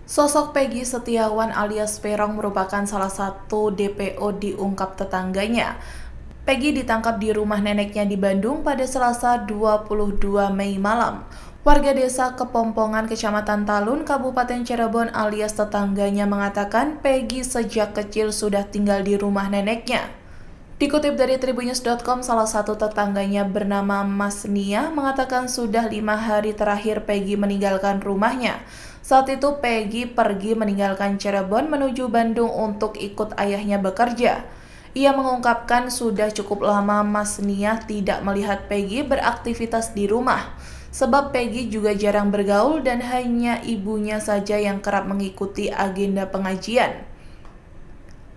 Sosok Peggy Setiawan alias Peron merupakan salah satu DPO diungkap tetangganya. Peggy ditangkap di rumah neneknya di Bandung pada Selasa 22 Mei malam. Warga desa Kepompongan, Kecamatan Talun, Kabupaten Cirebon alias tetangganya mengatakan Peggy sejak kecil sudah tinggal di rumah neneknya. Dikutip dari tribunnews.com, salah satu tetangganya bernama Mas Nia mengatakan sudah 5 hari terakhir Peggy meninggalkan rumahnya. Saat itu Peggy pergi meninggalkan Cirebon menuju Bandung untuk ikut ayahnya bekerja. Ia mengungkapkan sudah cukup lama Mas Nia tidak melihat Peggy beraktivitas di rumah. Sebab Peggy juga jarang bergaul dan hanya ibunya saja yang kerap mengikuti agenda pengajian.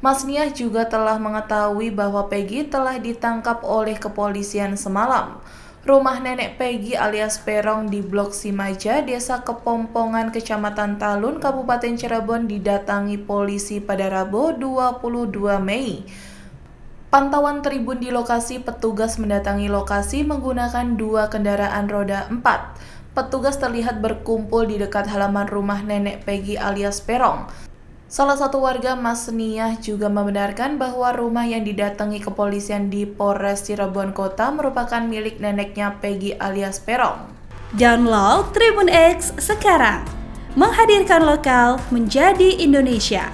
Mas Nia juga telah mengetahui bahwa Peggy telah ditangkap oleh kepolisian semalam. Rumah nenek Peggy alias Peron di Blok Simaja, Desa Kepompongan, Kecamatan Talun, Kabupaten Cirebon didatangi polisi pada Rabu 22 Mei. Pantauan tribun di lokasi, petugas mendatangi lokasi menggunakan 2 kendaraan roda 4. Petugas terlihat berkumpul di dekat halaman rumah nenek Peggy alias Peron. Salah satu warga Mas Nia juga membenarkan bahwa rumah yang didatangi kepolisian di Polres Cirebon Kota merupakan milik neneknya Peggy alias Peron. Download Tribun X sekarang, menghadirkan lokal menjadi Indonesia.